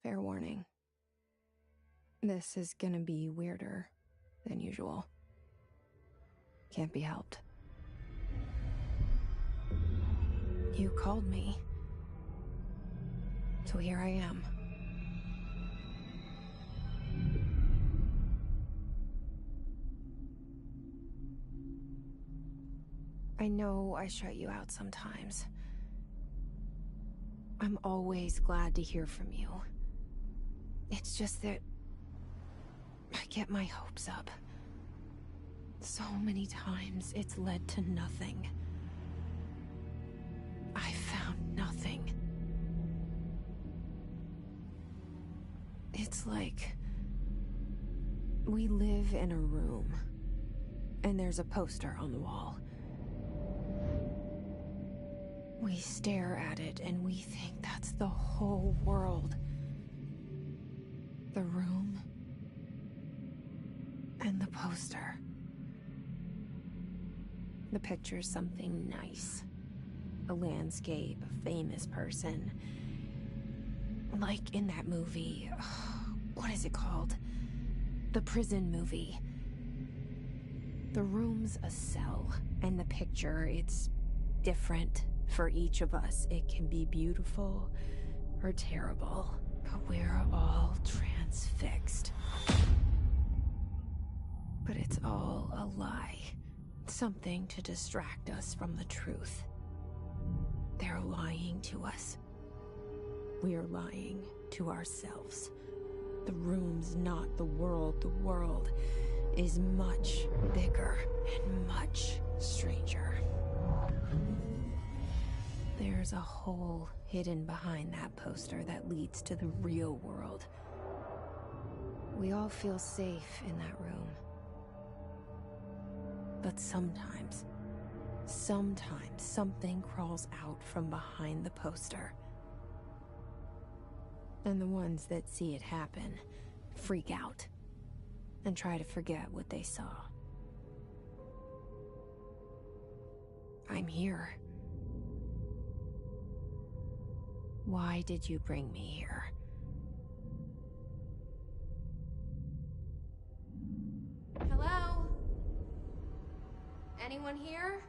Fair warning. This is gonna be weirder than usual. Can't be helped. You called me. So here I am. I know I shut you out sometimes. I'm always glad to hear from you. It's just that I get my hopes up. So many times it's led to nothing. I found nothing. It's like we live in a room, and there's a poster on the wall. We stare at it and we think that's the whole world. The room and the poster. The picture's something nice. A landscape, a famous person. Like in that movie, what is it called? The prison movie. The room's a cell, and the picture, it's different for each of us. It can be beautiful or terrible, but we're all transfixed. But it's all a lie. Something to distract us from the truth. They're lying to us. We're lying to ourselves. The room's not the world. The world is much bigger and much stranger. There's a hole hidden behind that poster that leads to the real world. We all feel safe in that room. But sometimes something crawls out from behind the poster. And the ones that see it happen freak out and try to forget what they saw. I'm here. Why did you bring me here? Hello? Anyone here?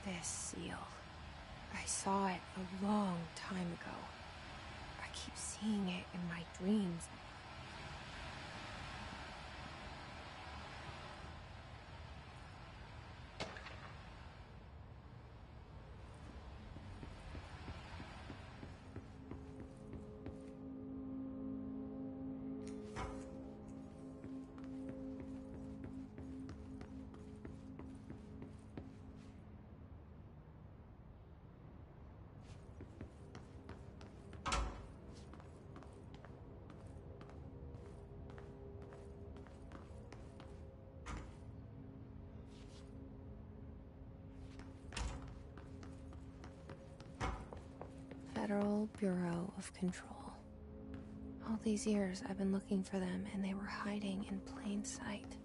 This seal. I saw it a long time ago. I keep seeing it in my dreams. Federal Bureau of Control. All these years I've been looking for them, and they were hiding in plain sight.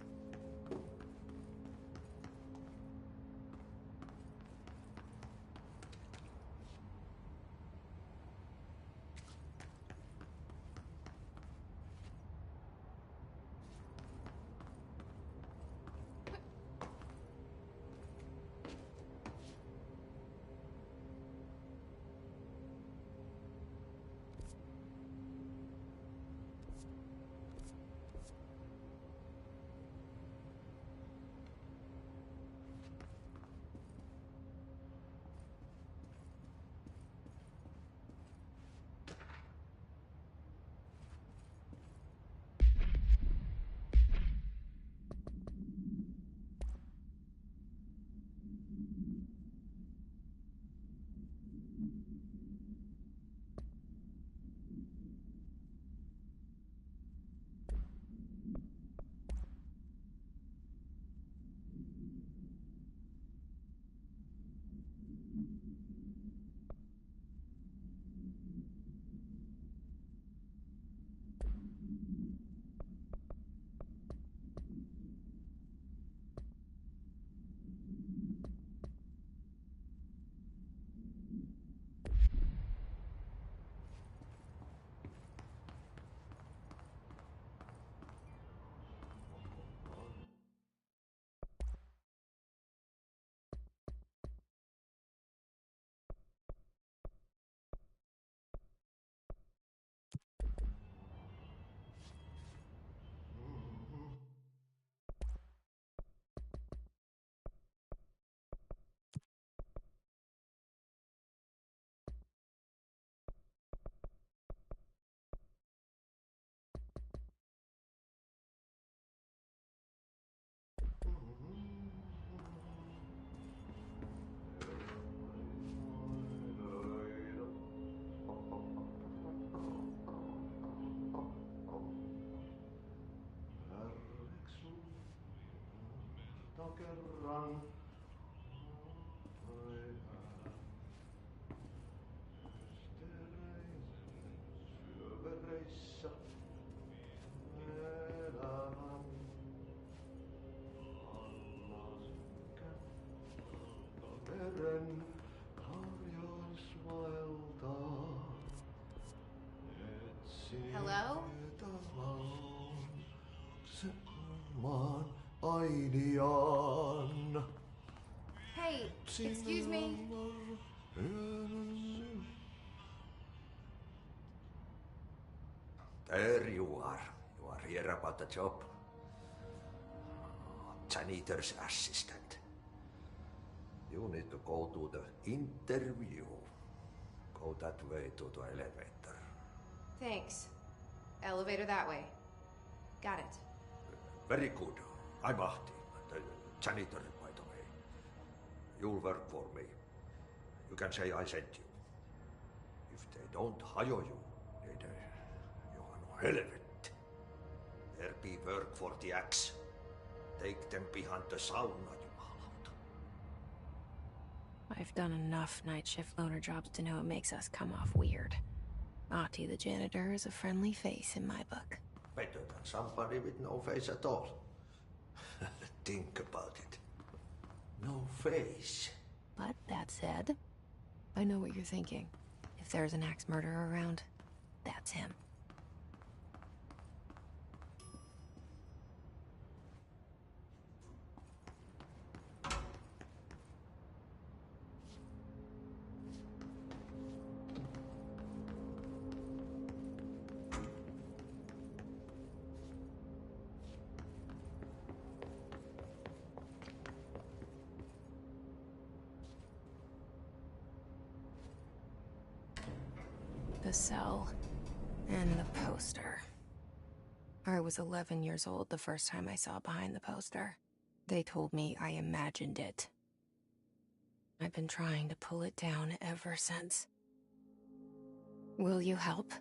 Kerran syövereissä elämän allasykän veren harjaisvaeltaa. Hello? Maan aidian. Hey, excuse me. There you are. You are here about the job. Janitor's assistant. You need to go to the interview. Go that way to the elevator. Thanks. Elevator that way. Got it. Very good. I'm Ahti, the janitor, by the way. You'll work for me. You can say I sent you. If they don't hire you, then you are no helvet. There be work for the axe. Take them behind the sauna, jumalauta. I've done enough night shift loner jobs to know it makes us come off weird. Ahti the janitor is a friendly face in my book. Better than somebody with no face at all. Think about it. No face. But that said, I know what you're thinking. If there's an axe murderer around, that's him. The cell and the poster. I was 11 years old the first time I saw behind the poster. They told me I imagined it. I've been trying to pull it down ever since. Will you help?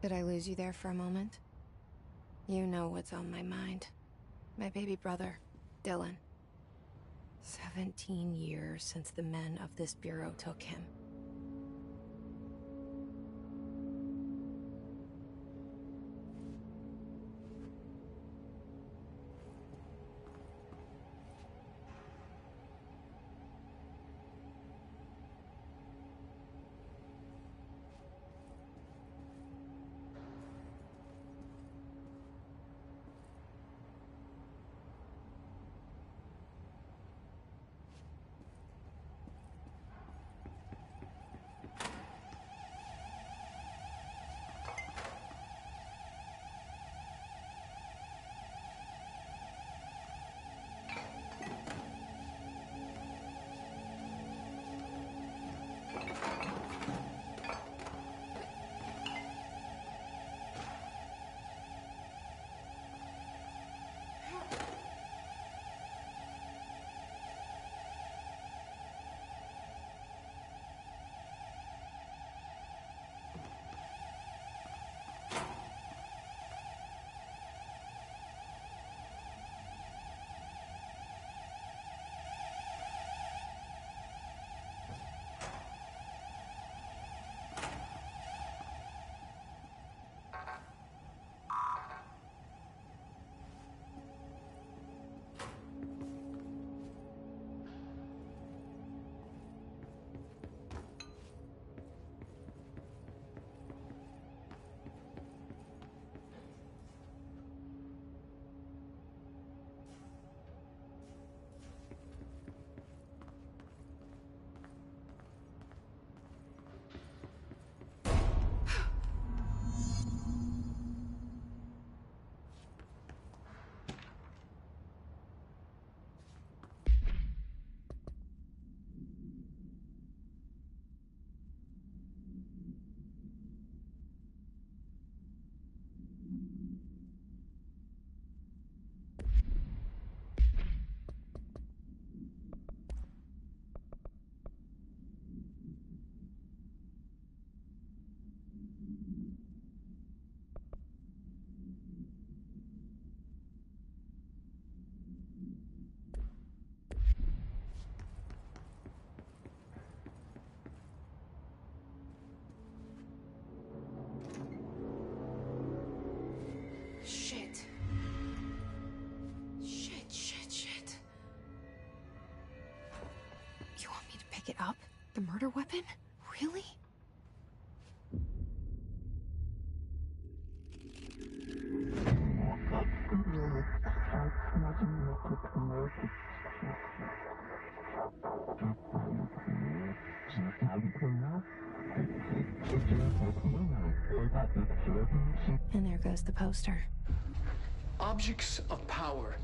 Did I lose you there for a moment? You know what's on my mind. My baby brother, Dylan. 17 years since the men of this bureau took him. Shit. Shit. You want me to pick it up? The murder weapon? Really? And there goes the poster. Objects of power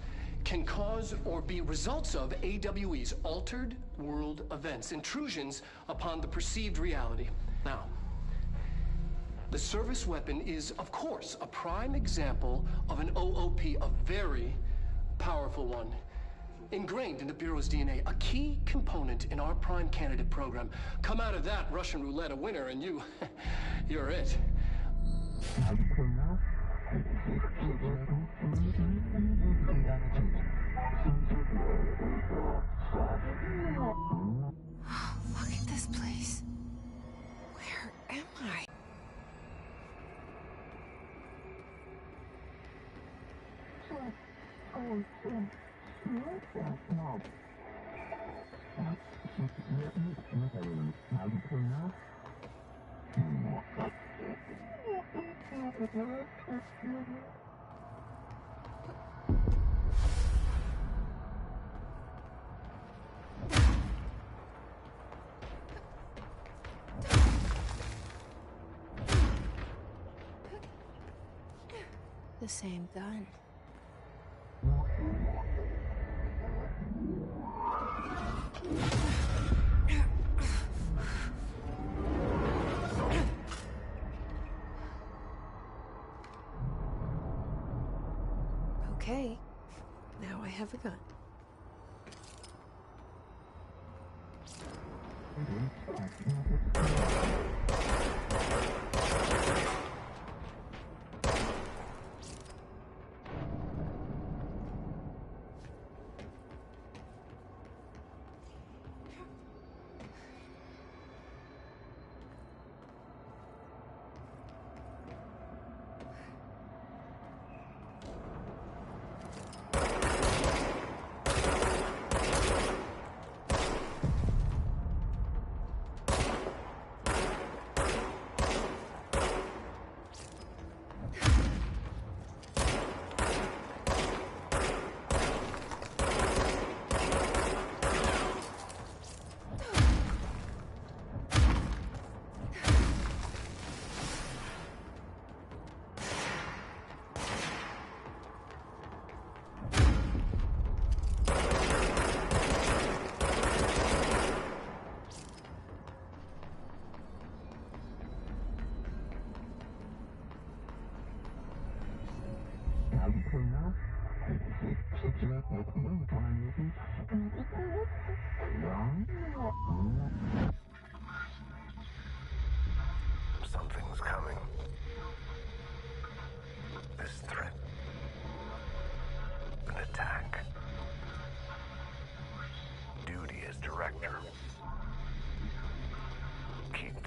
can cause or be results of AWE's altered world events, intrusions upon the perceived reality. Now, the service weapon is, of course, a prime example of an OOP, a very powerful one. Ingrained in the Bureau's DNA, a key component in our prime candidate program. Come out of that Russian roulette a winner and you're it. Look at this place. Where am I? The same gun. Okay, now I have a gun.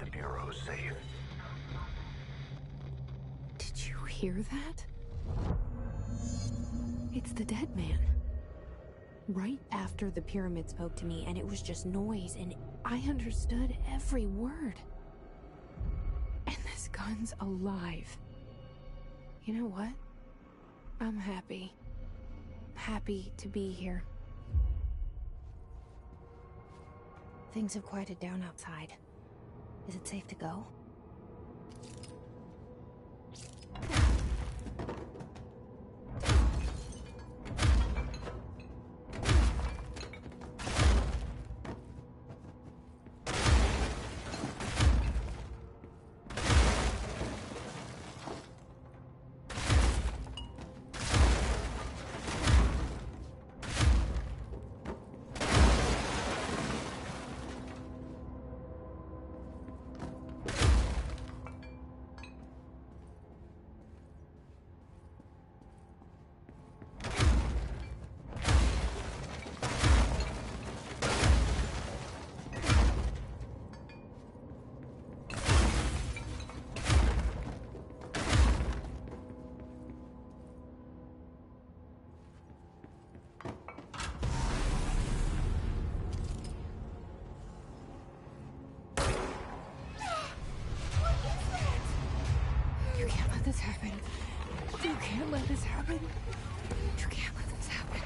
the Bureau safe. Did you hear that? It's the dead man. Right after the pyramid spoke to me, and it was just noise, and I understood every word. And this gun's alive. You know what? I'm happy. Happy to be here. Things have quieted down outside. Is it safe to go? You can't let this happen. You can't let this happen. You can't let this happen.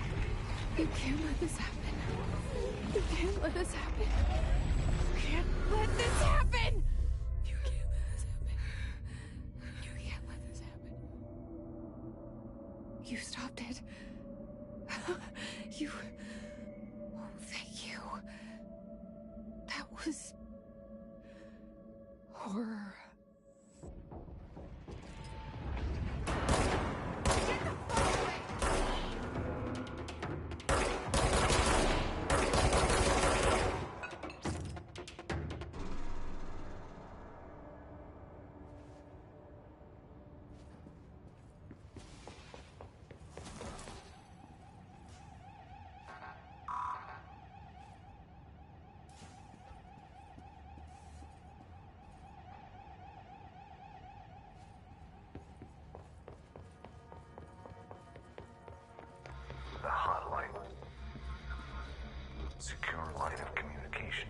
You can't let this happen. You can't let this happen. You can't let this happen. You can't let this happen. You can't let this happen. You stopped it. You... Oh, thank you. That was... horror. The hotline. Secure line of communication.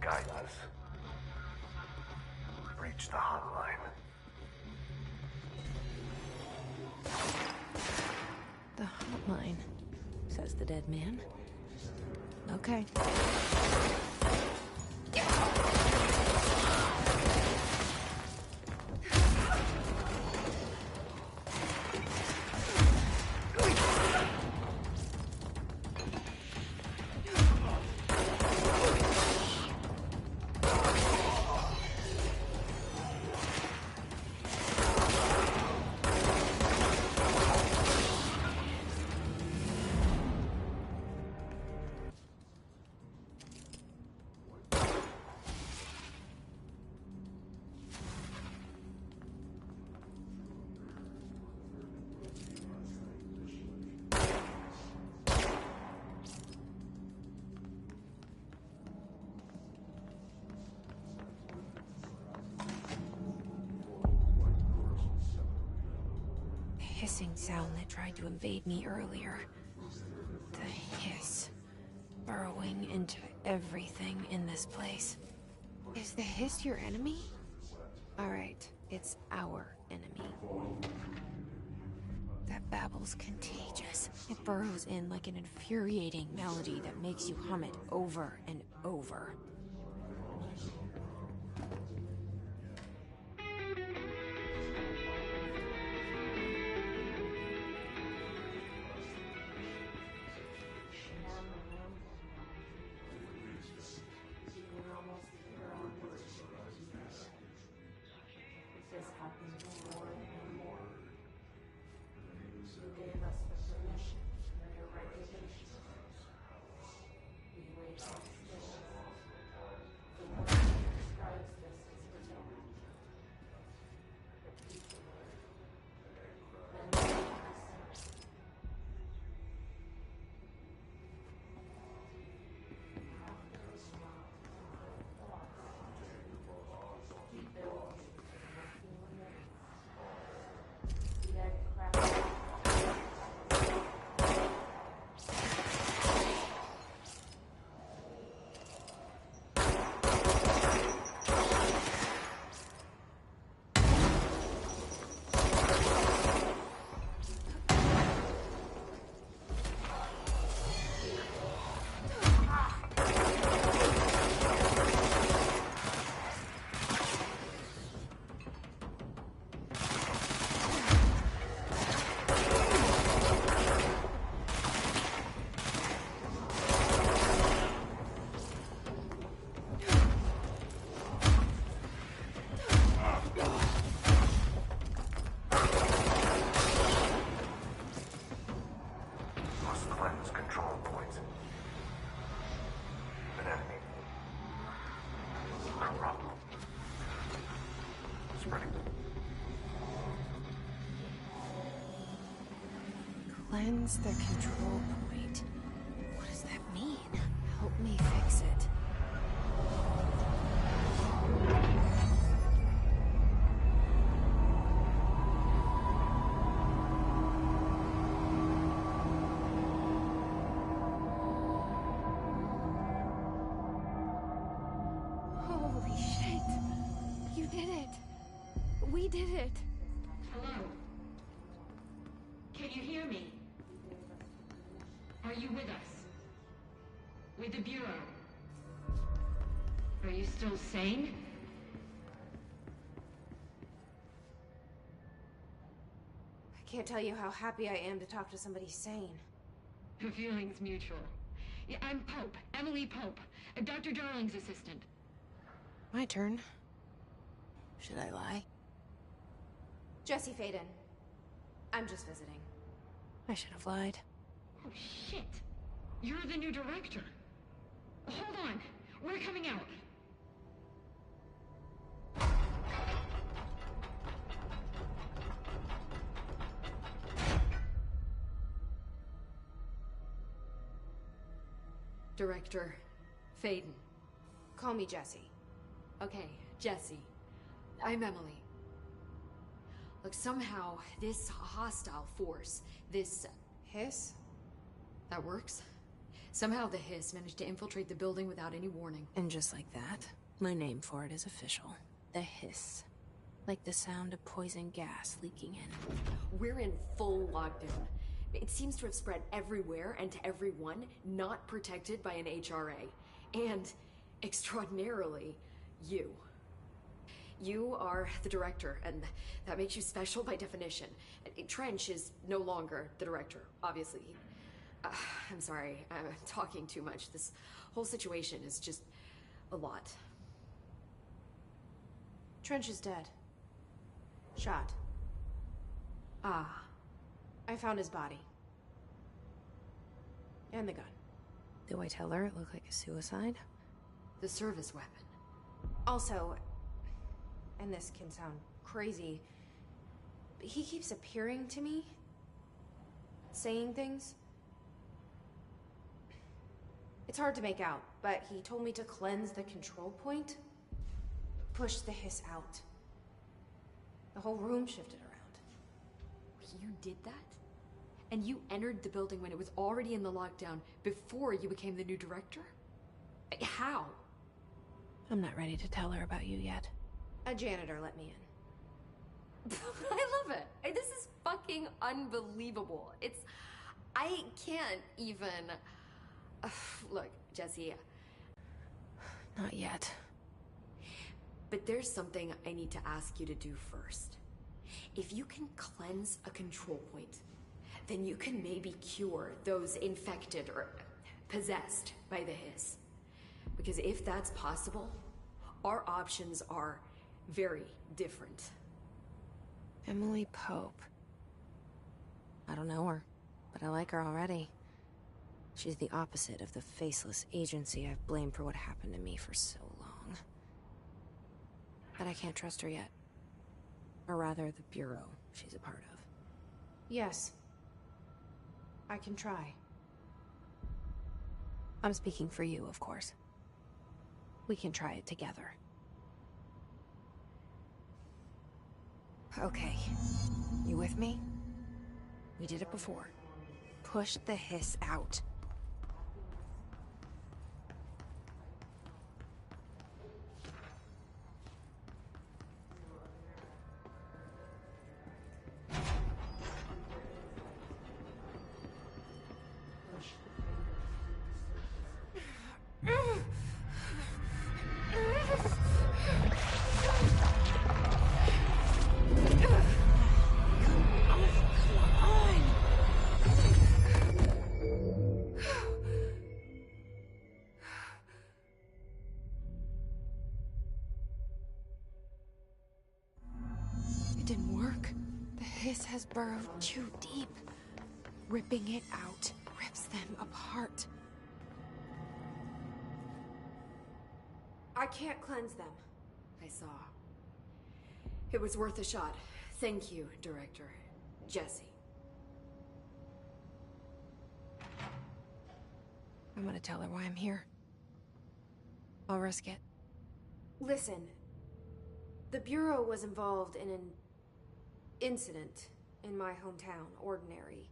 Guide us. Reach the hotline. The hotline, says the dead man. Okay. Hissing sound that tried to invade me earlier. The hiss. Burrowing into everything in this place. Is the hiss your enemy? Alright, it's our enemy. That babble's contagious. It burrows in like an infuriating melody that makes you hum it over and over. spreading. Cleanse the control point. What does that mean? Help me fix it. Holy shit! You did it! We did it! Hello? Can you hear me? Are you with us? With the Bureau? Are you still sane? I can't tell you how happy I am to talk to somebody sane. The feeling's mutual. Yeah, I'm Pope, Emily Pope, Dr. Darling's assistant. My turn. Should I lie? Jesse Faden. I'm just visiting. I should have lied. Oh, shit. You're the new director. Hold on. We're coming out. Director Faden. Call me Jesse. Okay, Jesse. I'm Emily. Look, somehow this hostile force, this... Hiss? that works? Somehow the Hiss managed to infiltrate the building without any warning. And just like that, my name for it is official. The Hiss. Like the sound of poison gas leaking in. We're in full lockdown. It seems to have spread everywhere and to everyone not protected by an HRA. And, extraordinarily, you. You are the director, and that makes you special by definition. Trench is no longer the director, obviously. I'm sorry, I'm talking too much. This whole situation is just a lot. Trench is dead. Shot. Ah. I found his body. And the gun. Do I tell her it looked like a suicide? The service weapon. Also, and this can sound crazy, but he keeps appearing to me. Saying things. It's hard to make out, but he told me to cleanse the control point. Push the Hiss out. The whole room shifted around. You did that? And you entered the building when it was already in the lockdown before you became the new director? How? I'm not ready to tell her about you yet. A janitor let me in. I love it. This is fucking unbelievable. I can't even... Look, Jesse. Not yet. But there's something I need to ask you to do first. If you can cleanse a control point, then you can maybe cure those infected or possessed by the Hiss. Because if that's possible, our options are very different. Emily Pope. I don't know her, but I like her already. She's the opposite of the faceless agency I've blamed for what happened to me for so long. But I can't trust her yet. Or rather, the Bureau she's a part of. Yes. I can try. I'm speaking for you, of course. We can try it together. Okay. You with me? We did it before. Push the Hiss out. Has burrowed too deep. Ripping it out rips them apart. I can't cleanse them. I saw. It was worth a shot. Thank you, Director. Jesse. I'm gonna tell her why I'm here. I'll risk it. Listen, the Bureau was involved in an incident in my hometown, Ordinary,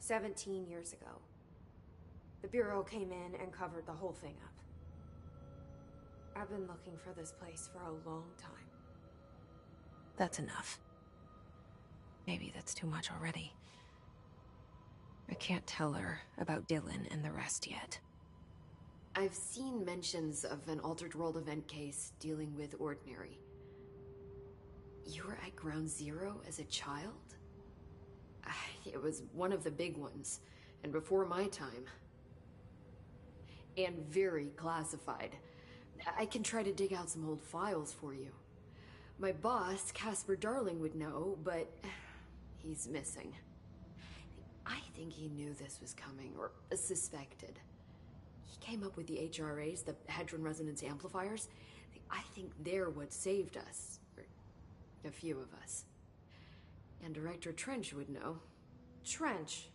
17 years ago. The Bureau came in and covered the whole thing up. I've been looking for this place for a long time. That's enough. Maybe that's too much already. I can't tell her about Dylan and the rest yet. I've seen mentions of an Altered World event case dealing with Ordinary. You were at Ground Zero as a child? It was one of the big ones, and before my time. And very classified. I can try to dig out some old files for you. My boss, Casper Darling, would know, but he's missing. I think he knew this was coming, or suspected. He came up with the HRAs, the Hadron Resonance Amplifiers. I think they're what saved us. Or a few of us. And Director Trench would know. Trench,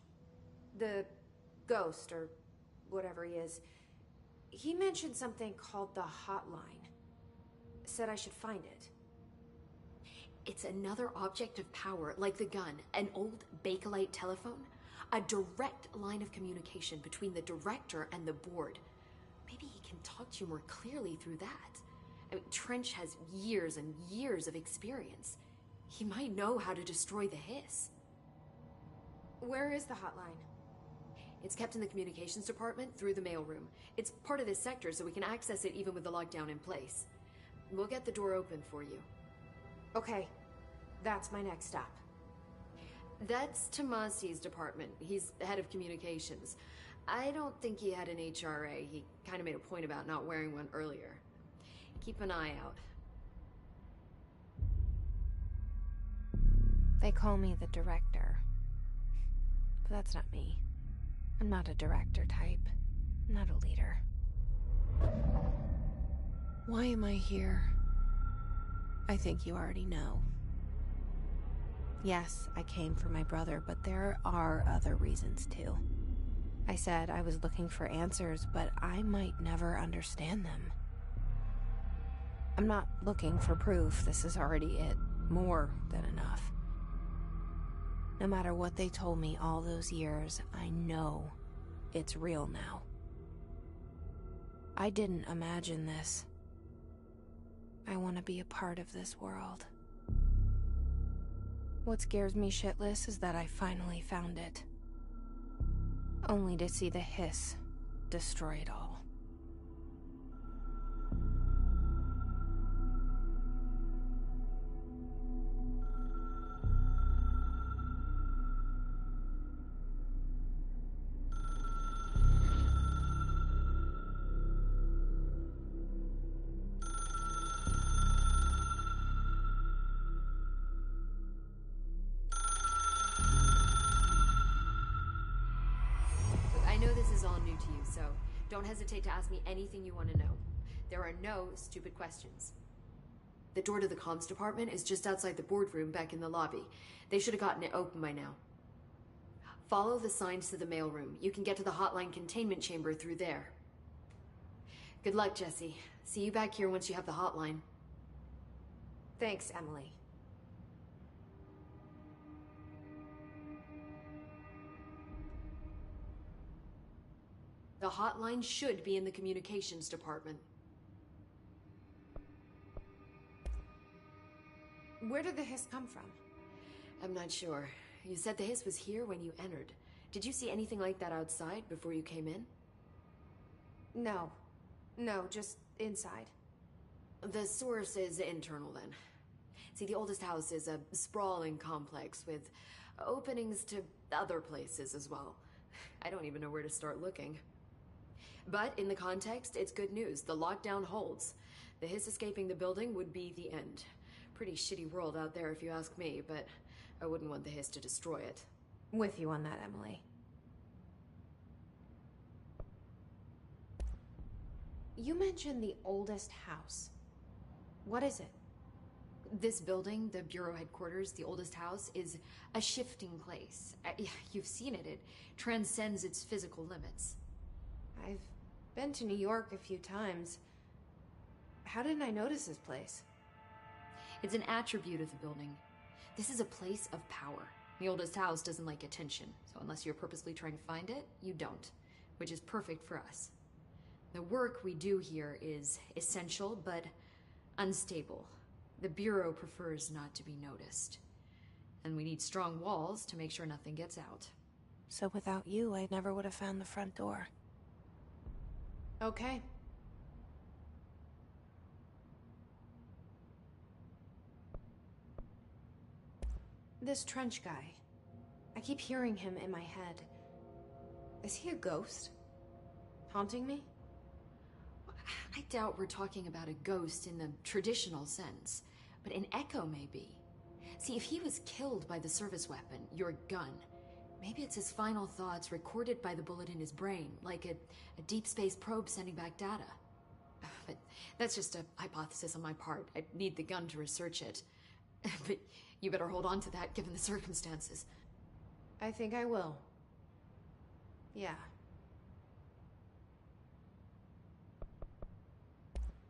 the ghost, or whatever he is, he mentioned something called the Hotline. Said I should find it. It's another object of power, like the gun, an old Bakelite telephone. A direct line of communication between the director and the board. Maybe he can talk to you more clearly through that. I mean, Trench has years and years of experience. He might know how to destroy the Hiss. Where is the hotline? It's kept in the communications department through the mailroom. It's part of this sector, so we can access it even with the lockdown in place. We'll get the door open for you. Okay, that's my next stop. That's Tomasi's department. He's the head of communications. I don't think he had an HRA. He kind of made a point about not wearing one earlier. Keep an eye out. They call me the director. But that's not me. I'm not a director type. I'm not a leader. Why am I here? I think you already know. Yes, I came for my brother, but there are other reasons too. I said I was looking for answers, but I might never understand them. I'm not looking for proof. This is already it. More than enough. No matter what they told me all those years, I know it's real now. I didn't imagine this. I want to be a part of this world. What scares me shitless is that I finally found it. Only to see the Hiss destroy it all. So don't hesitate to ask me anything you want to know. There are no stupid questions. The door to the comms department is just outside the boardroom back in the lobby. They should have gotten it open by now. Follow the signs to the mailroom. You can get to the hotline containment chamber through there. Good luck, Jesse. See you back here once you have the hotline. Thanks, Emily. The hotline should be in the communications department. Where did the Hiss come from? I'm not sure. You said the Hiss was here when you entered. Did you see anything like that outside before you came in? No. No, just inside. The source is internal then. See, the oldest house is a sprawling complex with openings to other places as well. I don't even know where to start looking. But in the context, it's good news. The lockdown holds. The Hiss escaping the building would be the end. Pretty shitty world out there if you ask me, but I wouldn't want the Hiss to destroy it. With you on that, Emily. You mentioned the oldest house. What is it? This building, the Bureau headquarters, the oldest house, is a shifting place. You've seen it. It transcends its physical limits. I've been to New York a few times. How didn't I notice this place? It's an attribute of the building. This is a place of power. The oldest house doesn't like attention, so unless you're purposely trying to find it, you don't, which is perfect for us. The work we do here is essential, but unstable. The Bureau prefers not to be noticed. And we need strong walls to make sure nothing gets out. So without you, I never would have found the front door. Okay. This Trench guy. I keep hearing him in my head. Is he a ghost? Haunting me? I doubt we're talking about a ghost in the traditional sense, but an echo maybe. See, if he was killed by the service weapon, your gun, maybe it's his final thoughts recorded by the bullet in his brain, like a deep space probe sending back data. But that's just a hypothesis on my part. I need the gun to research it. But you better hold on to that given the circumstances. I think I will. Yeah.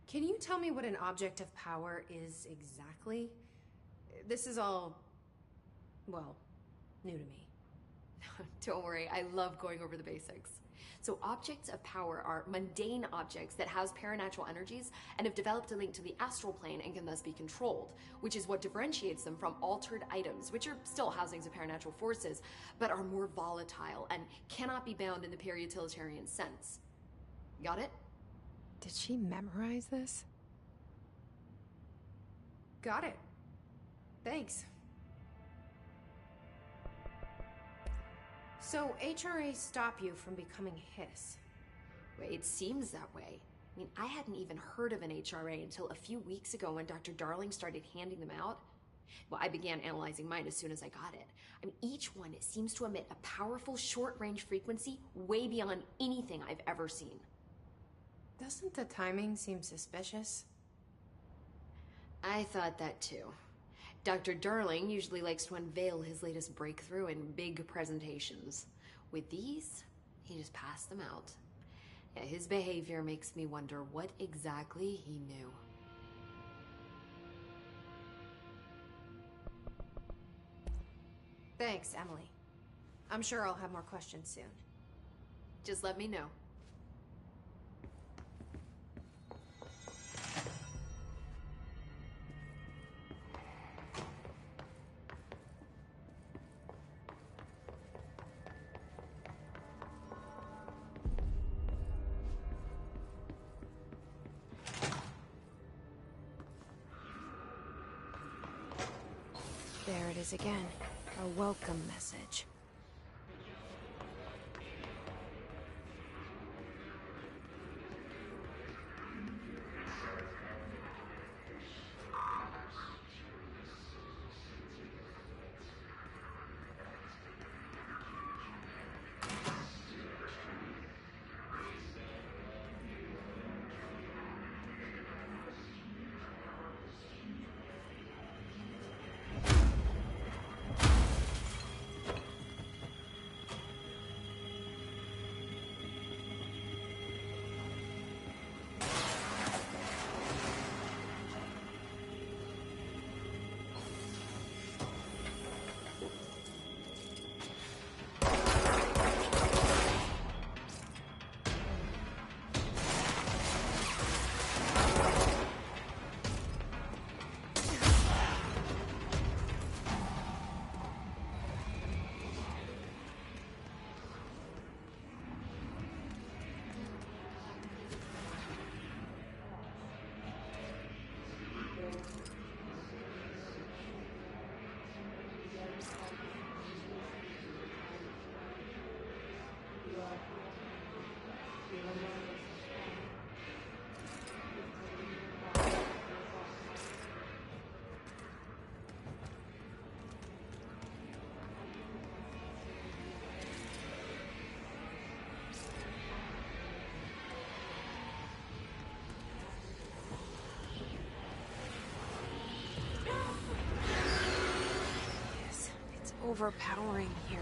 Can you tell me what an object of power is exactly? This is all, well, new to me. Don't worry, I love going over the basics. So objects of power are mundane objects that house paranatural energies and have developed a link to the astral plane and can thus be controlled, which is what differentiates them from altered items, which are still housings of paranatural forces, but are more volatile and cannot be bound in the peri-utilitarian sense. Got it? Did she memorize this? Got it. Thanks. So, HRA stop you from becoming Hiss? Well, it seems that way. I mean, I hadn't even heard of an HRA until a few weeks ago when Dr. Darling started handing them out. Well, I began analyzing mine as soon as I got it. I mean, each one seems to emit a powerful short-range frequency way beyond anything I've ever seen. Doesn't the timing seem suspicious? I thought that too. Dr. Darling usually likes to unveil his latest breakthrough in big presentations. With these, he just passed them out. Yeah, his behavior makes me wonder what exactly he knew. Thanks, Emily. I'm sure I'll have more questions soon. Just let me know. There it is again. A welcome message. overpowering here.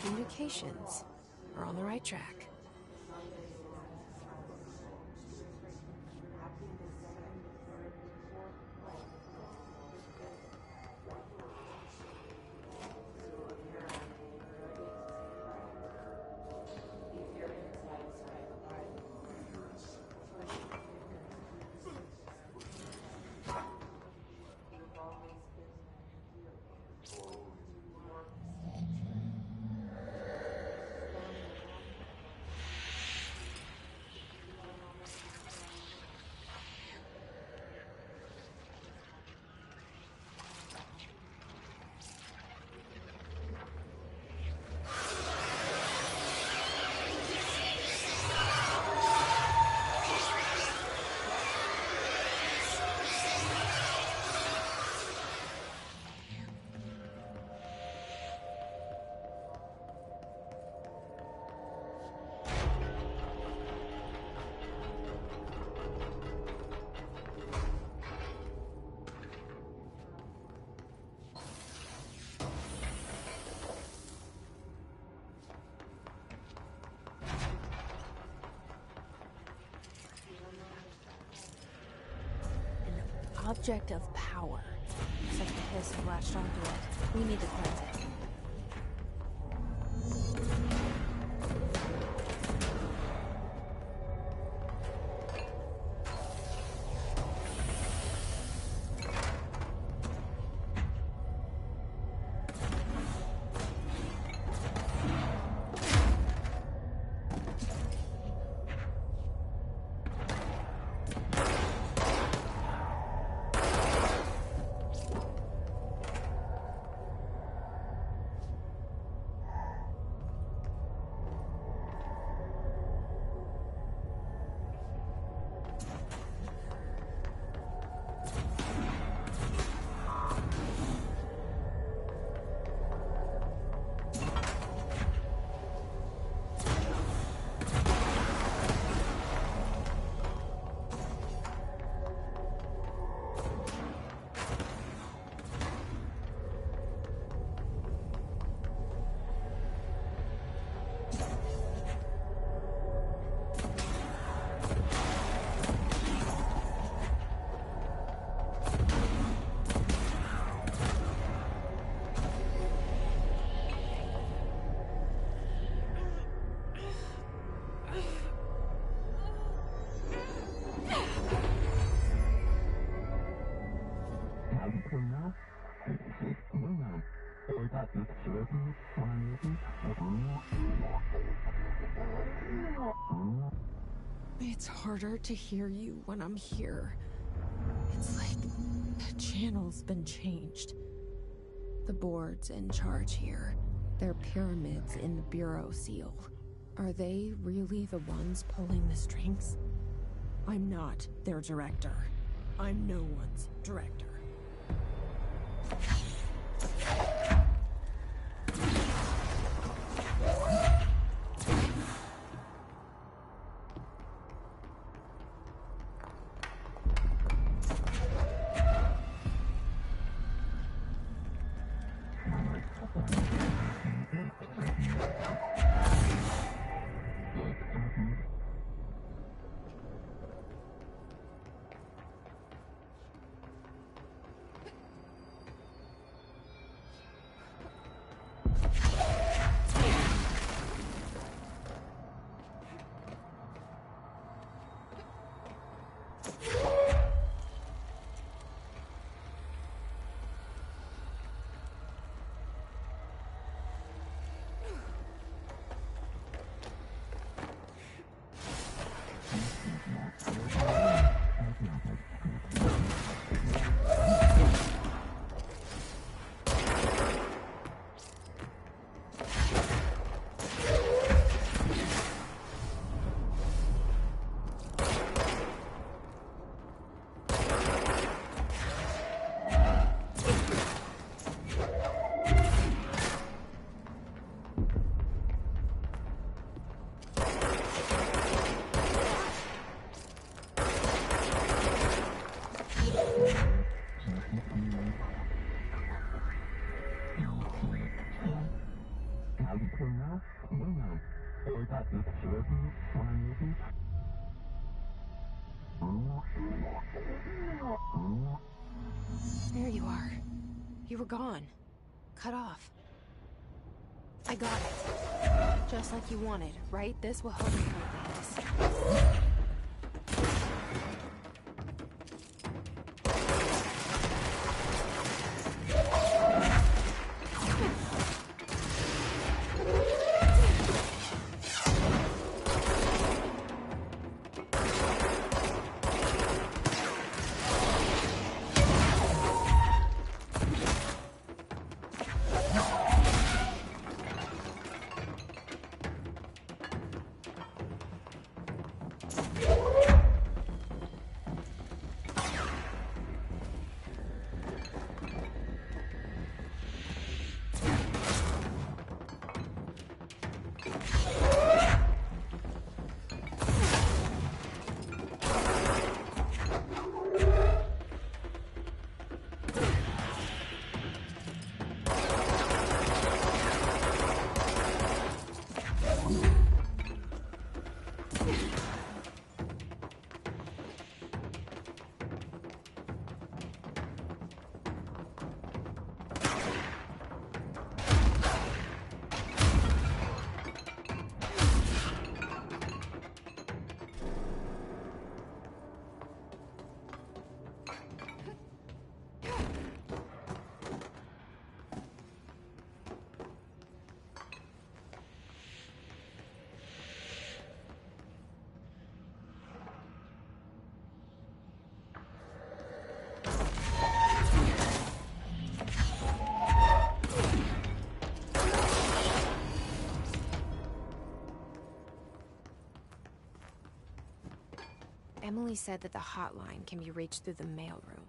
Indications. We're on the right track. object of power. Looks like the hiss have latched onto it. We need to cleanse it. It's harder to hear you when I'm here. It's like the channel's been changed. The board's in charge here. They're pyramids in the Bureau seal. Are they really the ones pulling the strings? I'm not their director. I'm no one's director. There you are. You were gone. Cut off. I got it. Just like you wanted, right? This will help me through this. Emily said that the hotline can be reached through the mailroom.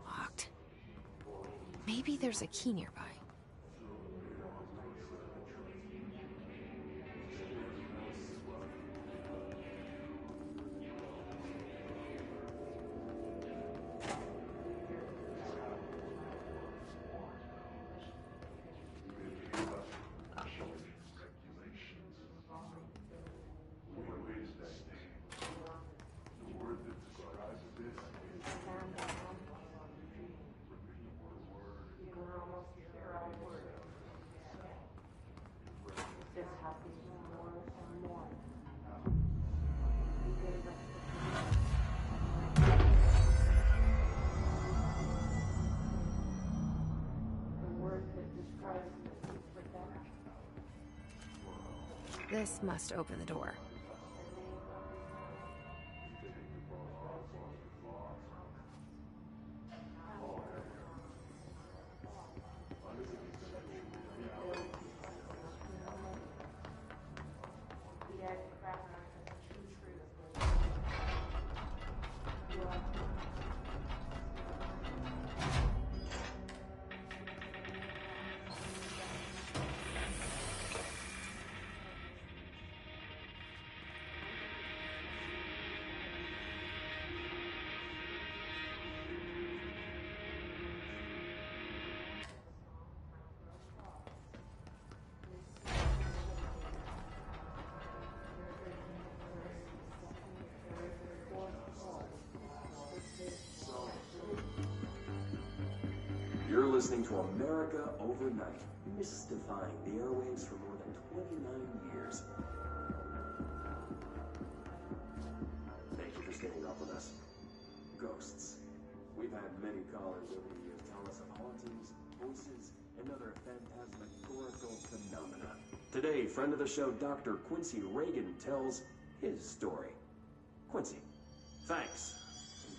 Locked. Maybe there's a key nearby. This must open the door. You're listening to America Overnight, mystifying the airwaves for more than 29 years. Thank you for staying up with us. Ghosts. We've had many callers over the years tell us of hauntings, voices, and other phantasmagorical phenomena. Today, friend of the show, Dr. Quincy Reagan, tells his story. Quincy, thanks.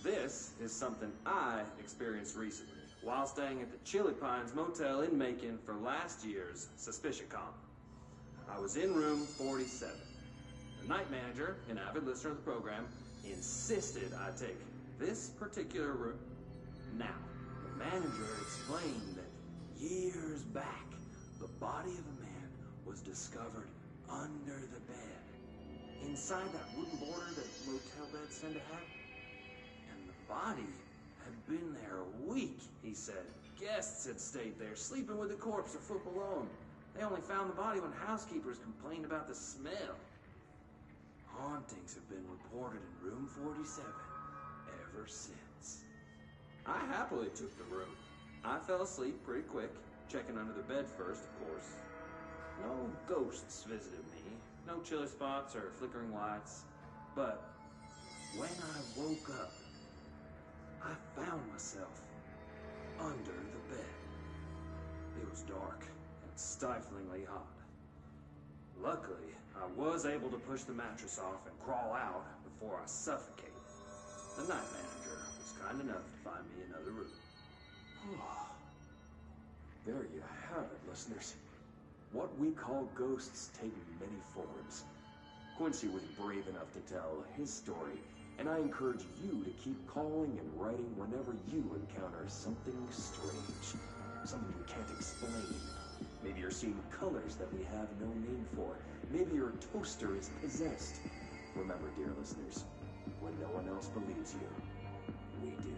This is something I experienced recently while staying at the Chili Pines Motel in Macon for last year's SuspicionCon. I was in room 47. The night manager, an avid listener of the program, insisted I take this particular room. Now, the manager explained that years back, the body of a man was discovered under the bed, inside that wooden border that motel beds tend to have. And the body had been there a week, he said. Guests had stayed there, sleeping with the corpse a foot below them. They only found the body when housekeepers complained about the smell. Hauntings have been reported in room 47 ever since. I happily took the room. I fell asleep pretty quick, checking under the bed first, of course. No ghosts visited me, no chilly spots or flickering lights. But when I woke up, I found myself under the bed. It was dark and stiflingly hot. Luckily, I was able to push the mattress off and crawl out before I suffocated. The night manager was kind enough to find me another room. There you have it, listeners. What we call ghosts take many forms. Quincy was brave enough to tell his story, and I encourage you to keep calling and writing whenever you encounter something strange, something you can't explain. Maybe you're seeing colors that we have no name for. Maybe your toaster is possessed. Remember, dear listeners, when no one else believes you, we do.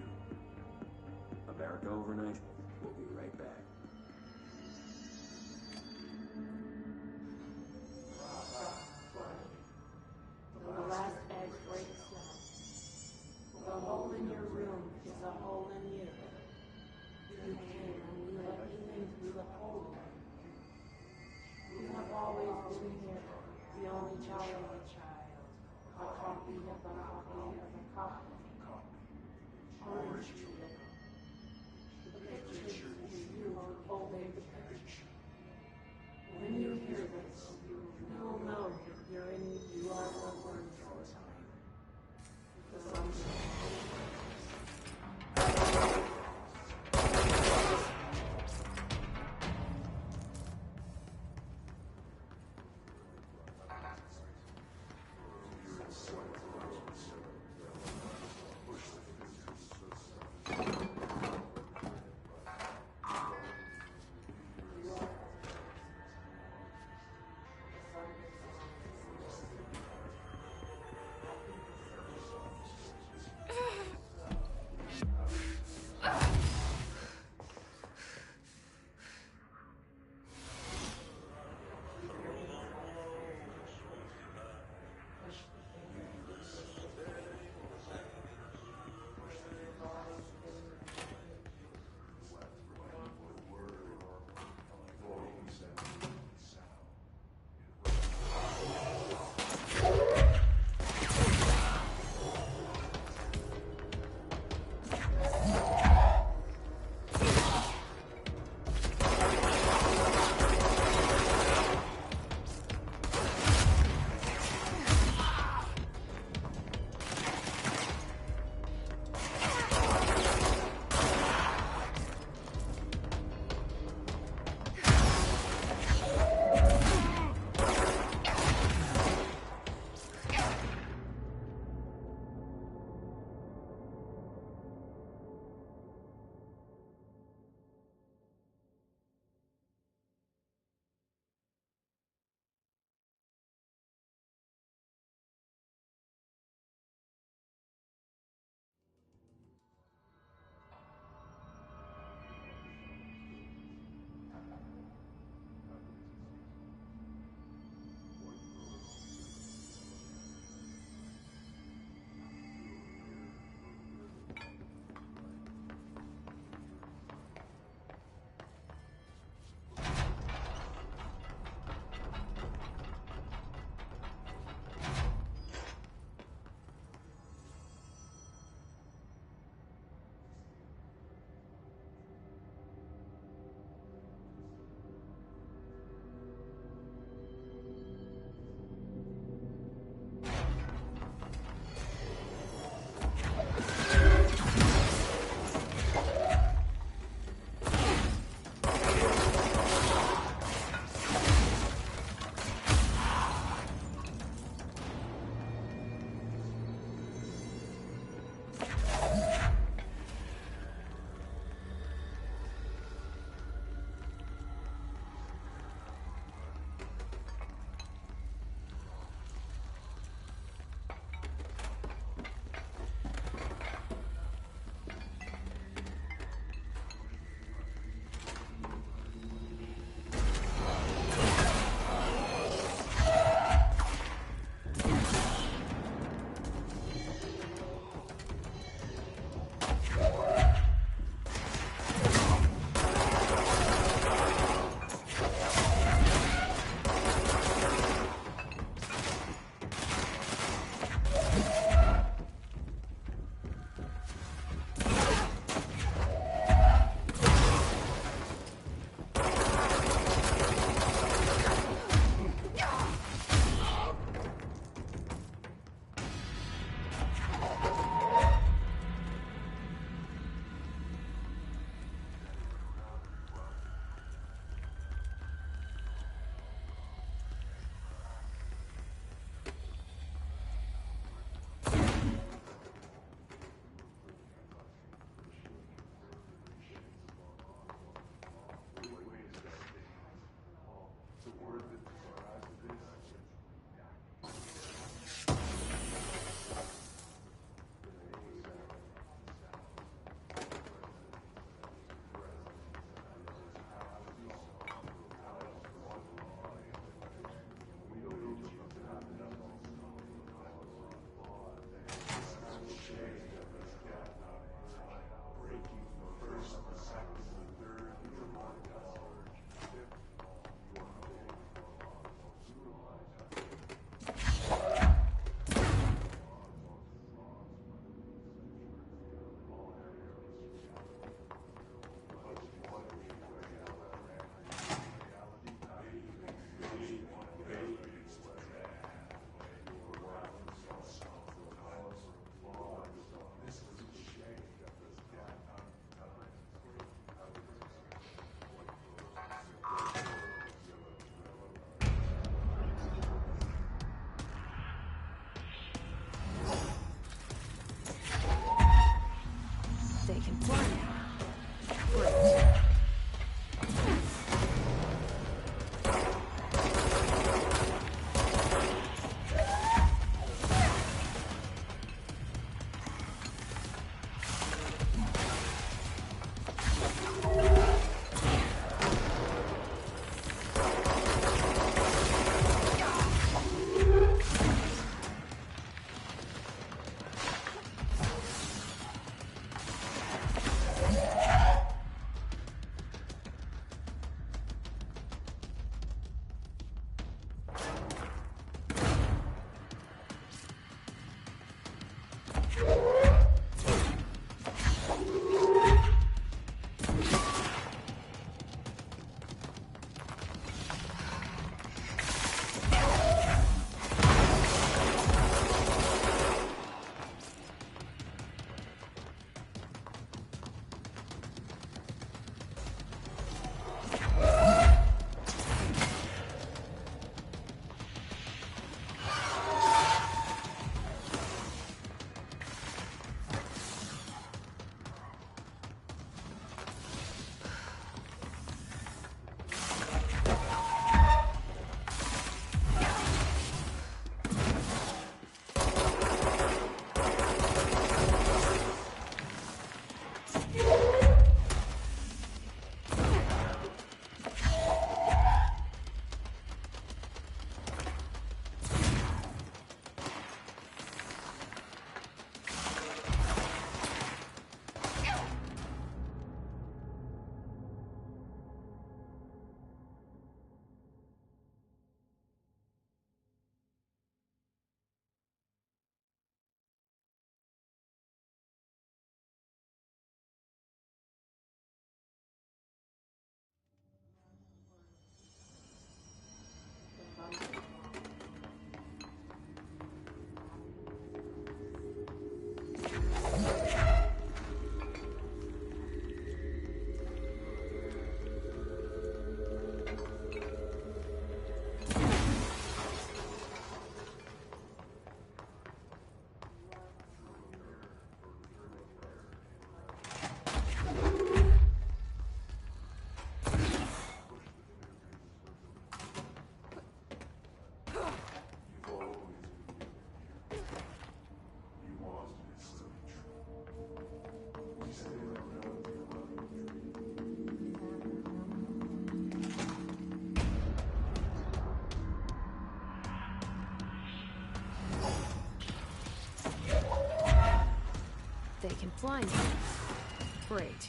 America Overnight, we'll be right back. The last egg breaks down. The hole in your room is a hole in you. You came and we let you in through the hole. You have always been here, the only child of a child. A copy of a copy of a copy. Orange tree. The picture is you holding the picture. When you hear this, you'll know you are over for time. The sun's Blind. Great.